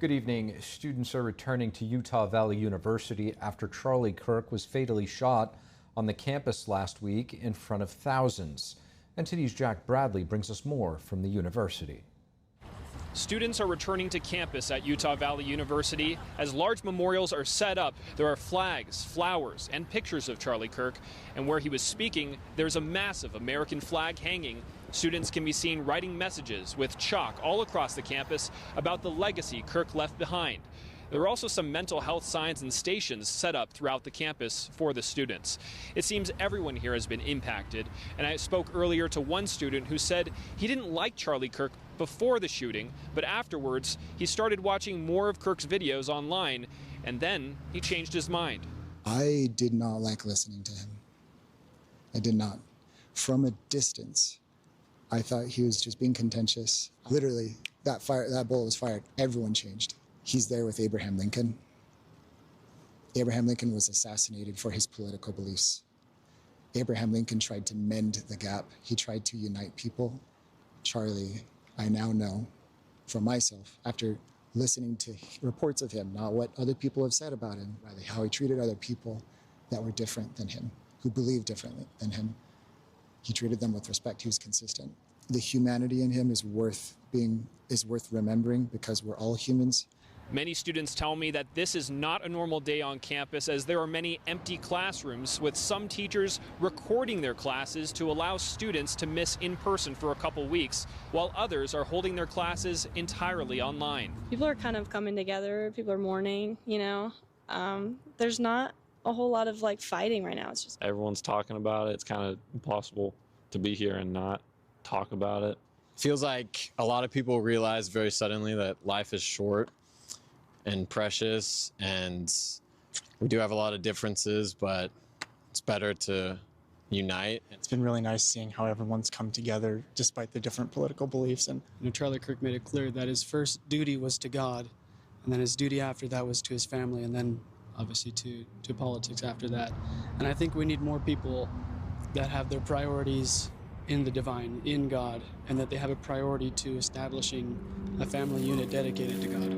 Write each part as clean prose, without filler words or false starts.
Good evening. Students are returning to Utah Valley University after Charlie Kirk was fatally shot on the campus last week in front of thousands. NTD's Jack Bradley brings us more from the university. Students are returning to campus at Utah Valley University as large memorials are set up. There are flags, flowers, and pictures of Charlie Kirk. And where he was speaking, there's a massive American flag hanging. Students can be seen writing messages with chalk all across the campus about the legacy Kirk left behind. There are also some mental health signs and stations set up throughout the campus for the students. It seems everyone here has been impacted, and I spoke earlier to one student who said he didn't like Charlie Kirk before the shooting, but afterwards he started watching more of Kirk's videos online, and then he changed his mind. I did not like listening to him. I did not. From a distance, I thought he was just being contentious. Literally, that bullet was fired. Everyone changed. He's there with Abraham Lincoln. Abraham Lincoln was assassinated for his political beliefs. Abraham Lincoln tried to mend the gap. He tried to unite people. Charlie, I now know for myself, after listening to reports of him, not what other people have said about him, rather how he treated other people that were different than him, who believed differently than him. He treated them with respect. He was consistent. The humanity in him is worth remembering because we're all humans. Many students tell me that this is not a normal day on campus, as there are many empty classrooms, with some teachers recording their classes to allow students to miss in person for a couple weeks, while others are holding their classes entirely online. People are kind of coming together. People are mourning, you know. There's not a whole lot of fighting right now. It's just everyone's talking about it. It's kind of impossible to be here and not talk about it. Feels like a lot of people realize very suddenly that life is short and precious, and we do have a lot of differences, but it's better to unite. It's been really nice seeing how everyone's come together despite the different political beliefs. And Charlie Kirk made it clear that his first duty was to God, and then his duty after that was to his family, and then obviously to politics after that. And I think we need more people that have their priorities in the divine, in God, and that they have a priority to establishing a family unit dedicated to God.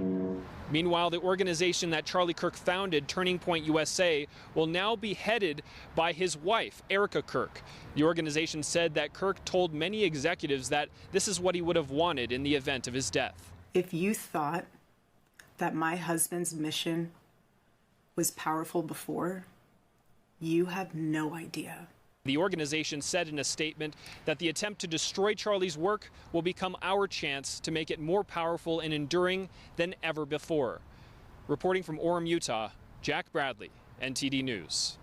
Meanwhile, the organization that Charlie Kirk founded, Turning Point USA, will now be headed by his wife, Erika Kirk. The organization said that Kirk told many executives that this is what he would have wanted in the event of his death. If you thought that my husband's mission was powerful before, you have no idea. The organization said in a statement that the attempt to destroy Charlie's work will become our chance to make it more powerful and enduring than ever before. Reporting from Orem, Utah, Jack Bradley, NTD News.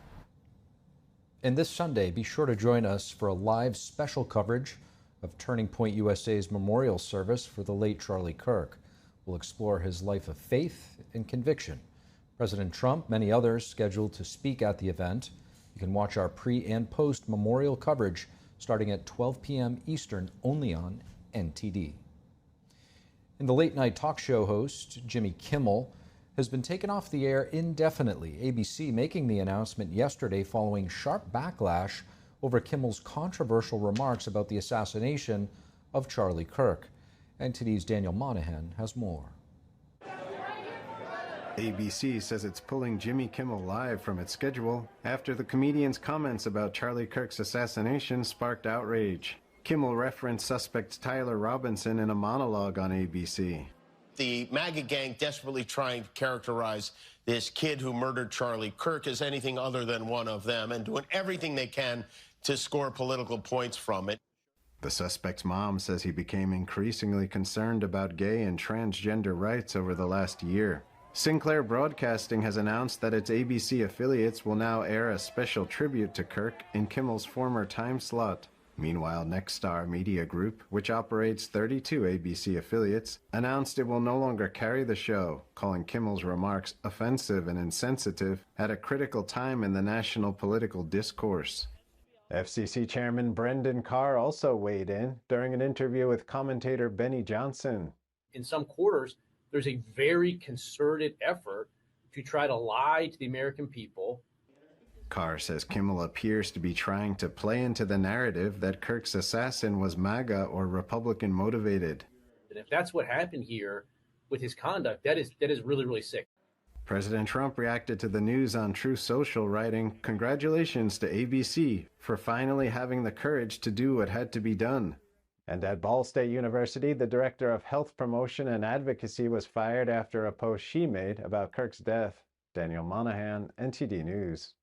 And this Sunday, be sure to join us for a live special coverage of Turning Point USA's memorial service for the late Charlie Kirk. We'll explore his life of faith and conviction. President Trump, many others scheduled to speak at the event. You can watch our pre- and post-memorial coverage starting at 12 p.m. Eastern, only on NTD. And the late-night talk show host, Jimmy Kimmel, has been taken off the air indefinitely, ABC making the announcement yesterday following sharp backlash over Kimmel's controversial remarks about the assassination of Charlie Kirk. NTD's Daniel Monahan has more. ABC says it's pulling Jimmy Kimmel live from its schedule after the comedian's comments about Charlie Kirk's assassination sparked outrage. Kimmel referenced suspect Tyler Robinson in a monologue on ABC. The MAGA gang desperately trying to characterize this kid who murdered Charlie Kirk as anything other than one of them, and doing everything they can to score political points from it. The suspect's mom says he became increasingly concerned about gay and transgender rights over the last year. Sinclair Broadcasting has announced that its ABC affiliates will now air a special tribute to Kirk in Kimmel's former time slot. Meanwhile, Nexstar Media Group, which operates 32 ABC affiliates, announced it will no longer carry the show, calling Kimmel's remarks offensive and insensitive at a critical time in the national political discourse. FCC Chairman Brendan Carr also weighed in during an interview with commentator Benny Johnson. In some quarters, there's a very concerted effort to try to lie to the American people. Carr says Kimmel appears to be trying to play into the narrative that Kirk's assassin was MAGA or Republican motivated. And if that's what happened here, with his conduct, that is really, really sick. President Trump reacted to the news on Truth Social, writing, "Congratulations to ABC for finally having the courage to do what had to be done." And at Ball State University, the director of health promotion and advocacy was fired after a post she made about Kirk's death. Daniel Monahan, NTD News.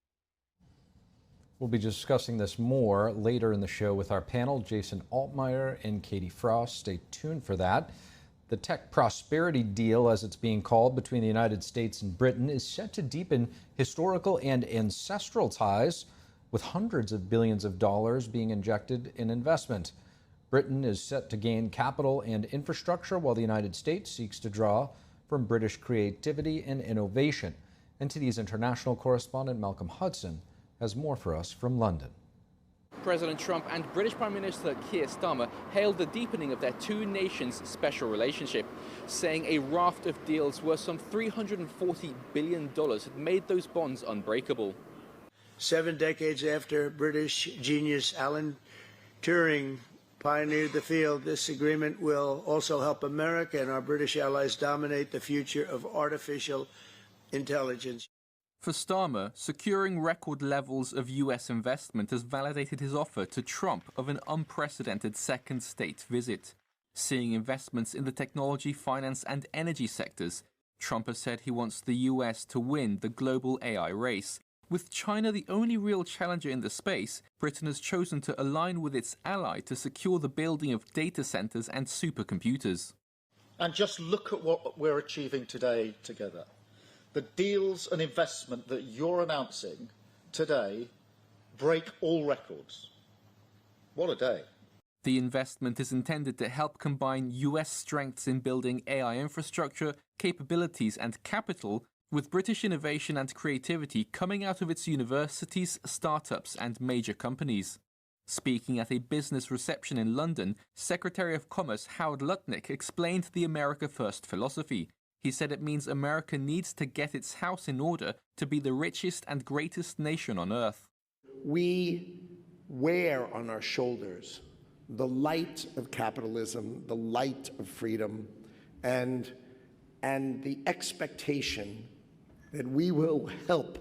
We'll be discussing this more later in the show with our panel, Jason Altmire and Katie Frost. Stay tuned for that. The tech prosperity deal, as it's being called, between the United States and Britain is set to deepen historical and ancestral ties, with hundreds of billions of dollars being injected in investment. Britain is set to gain capital and infrastructure, while the United States seeks to draw from British creativity and innovation. NTD's international correspondent Malcolm Hudson has more for us from London. President Trump and British Prime Minister Keir Starmer hailed the deepening of their two nations' special relationship, saying a raft of deals worth some $340 billion had made those bonds unbreakable. 7 decades after British genius Alan Turing pioneered the field, this agreement will also help America and our British allies dominate the future of artificial intelligence. For Starmer, securing record levels of US investment has validated his offer to Trump of an unprecedented second state visit. Seeing investments in the technology, finance and energy sectors, Trump has said he wants the US to win the global AI race. With China the only real challenger in the space, Britain has chosen to align with its ally to secure the building of data centers and supercomputers. And just look at what we're achieving today together. The deals and investment that you're announcing today break all records. What a day. The investment is intended to help combine US strengths in building AI infrastructure, capabilities and capital with British innovation and creativity coming out of its universities, startups and major companies. Speaking at a business reception in London, Secretary of Commerce Howard Lutnick explained the America First philosophy. He said it means America needs to get its house in order to be the richest and greatest nation on earth. We wear on our shoulders the light of capitalism, the light of freedom, and the expectation that we will help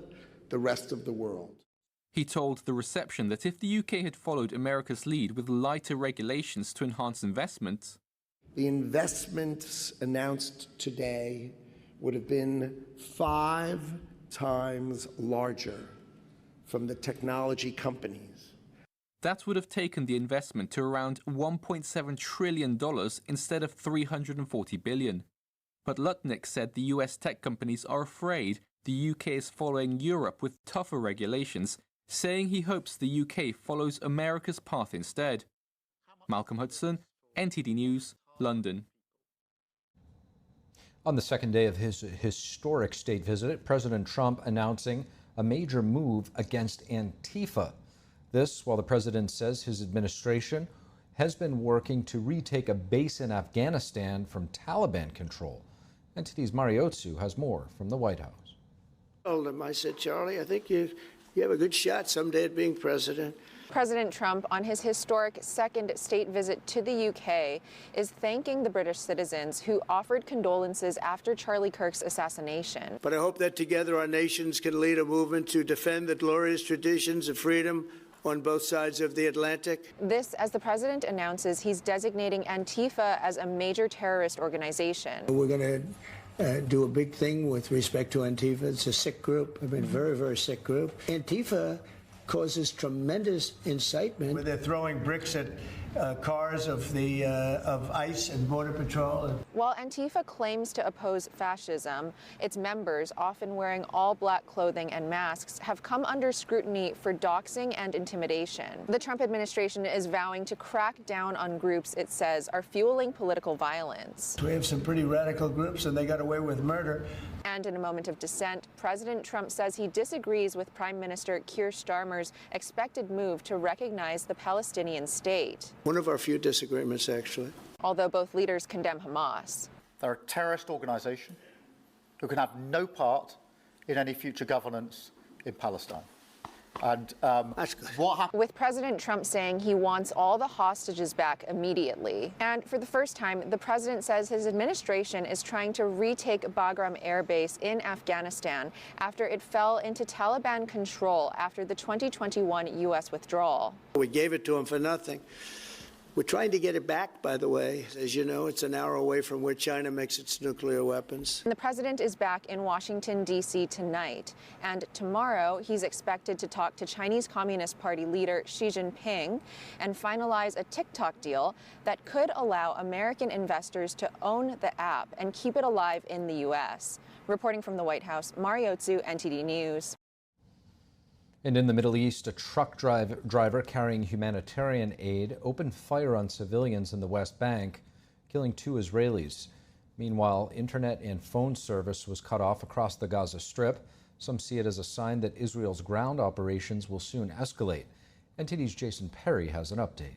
the rest of the world. He told the reception that if the UK had followed America's lead with lighter regulations to enhance investment, the investments announced today would have been 5 times larger from the technology companies. That would have taken the investment to around $1.7 trillion instead of $340 billion. But Lutnick said the US tech companies are afraid the UK is following Europe with tougher regulations, saying he hopes the UK follows America's path instead. Malcolm Hudson, NTD News, London. On the second day of his historic state visit, President Trump announcing a major move against Antifa. This while the president says his administration has been working to retake a base in Afghanistan from Taliban control. NTD's Mariotsu has more from the White House. I told him, I said, Charlie, I think you have a good shot someday at being president. President Trump, on his historic second state visit to the UK, is thanking the British citizens who offered condolences after Charlie Kirk's assassination. But I hope that together our nations can lead a movement to defend the glorious traditions of freedom on both sides of the Atlantic. This as the president announces he's designating Antifa as a major terrorist organization. We're going to do a big thing with respect to Antifa. It's a sick group. I mean, very, very sick group. Antifa causes tremendous incitement. Where they're throwing bricks at cars of ICE and Border Patrol. While Antifa claims to oppose fascism, its members, often wearing all black clothing and masks, have come under scrutiny for doxing and intimidation. The Trump administration is vowing to crack down on groups it says are fueling political violence. We have some pretty radical groups and they got away with murder. And in a moment of dissent, President Trump says he disagrees with Prime Minister Keir Starmer's expected move to recognize the Palestinian state. One of our few disagreements, actually. Although both leaders condemn Hamas. They're a terrorist organisation who can have no part in any future governance in Palestine. And what happened? With President Trump saying he wants all the hostages back immediately. And for the first time, the president says his administration is trying to retake Bagram Air Base in Afghanistan after it fell into Taliban control after the 2021 U.S. withdrawal. We gave it to him for nothing. We're trying to get it back, by the way. As you know, it's an hour away from where China makes its nuclear weapons. And the president is back in Washington, D.C. tonight. And tomorrow, he's expected to talk to Chinese Communist Party leader Xi Jinping and finalize a TikTok deal that could allow American investors to own the app and keep it alive in the U.S. Reporting from the White House, Mariotsu, NTD News. And in the Middle East, a truck driver carrying humanitarian aid opened fire on civilians in the West Bank, killing 2 Israelis. Meanwhile, internet and phone service was cut off across the Gaza Strip. Some see it as a sign that Israel's ground operations will soon escalate. NTD's Jason Perry has an update.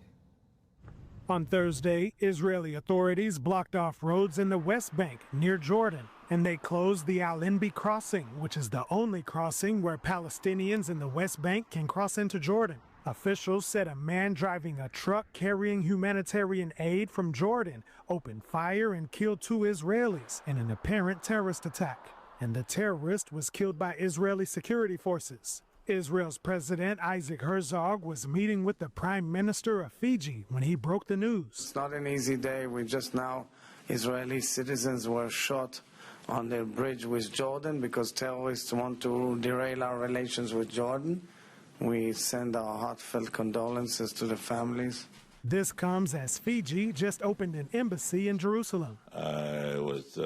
On Thursday, Israeli authorities blocked off roads in the West Bank near Jordan, and they closed the Al-Inbi crossing, which is the only crossing where Palestinians in the West Bank can cross into Jordan. Officials said a man driving a truck carrying humanitarian aid from Jordan opened fire and killed 2 Israelis in an apparent terrorist attack. And the terrorist was killed by Israeli security forces. Israel's President Isaac Herzog was meeting with the Prime Minister of Fiji when he broke the news. It's not an easy day. We just now, Israeli citizens were shot on their bridge with Jordan because terrorists want to derail our relations with Jordan. We send our heartfelt condolences to the families. This comes as Fiji just opened an embassy in Jerusalem. I was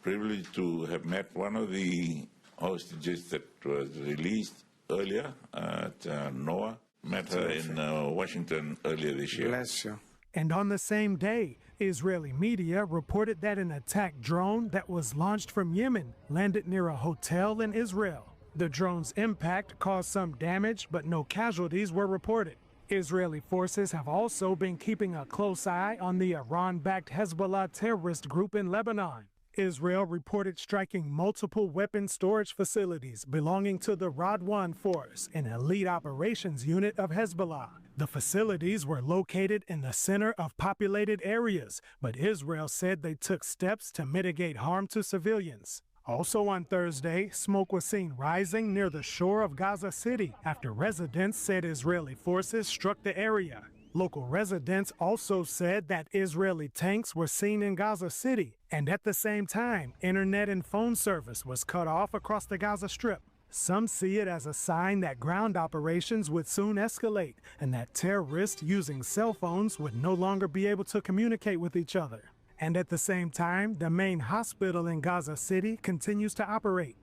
privileged to have met one of the hostages that was released earlier at NOAA. Met her in Washington earlier this year. Bless you. And on the same day, Israeli media reported that an attack drone that was launched from Yemen landed near a hotel in Israel. The drone's impact caused some damage, but no casualties were reported. Israeli forces have also been keeping a close eye on the Iran-backed Hezbollah terrorist group in Lebanon. Israel reported striking multiple weapon storage facilities belonging to the Radwan Force, an elite operations unit of Hezbollah. The facilities were located in the center of populated areas, but Israel said they took steps to mitigate harm to civilians. Also on Thursday, smoke was seen rising near the shore of Gaza City after residents said Israeli forces struck the area. Local residents also said that Israeli tanks were seen in Gaza City, and at the same time, internet and phone service was cut off across the Gaza Strip. Some see it as a sign that ground operations would soon escalate and that terrorists using cell phones would no longer be able to communicate with each other. And at the same time, the main hospital in Gaza City continues to operate.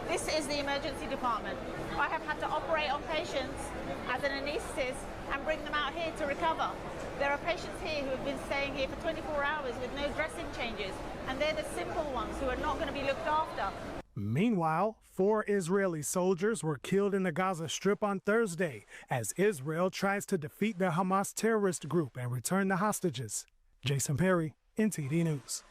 This is the emergency department. I have had to operate on patients as an anaesthetist and bring them out here to recover. There are patients here who have been staying here for 24 hours with no dressing changes, and they're the simple ones who are not going to be looked after. Meanwhile, 4 Israeli soldiers were killed in the Gaza Strip on Thursday as Israel tries to defeat the Hamas terrorist group and return the hostages. Jason Perry, NTD News.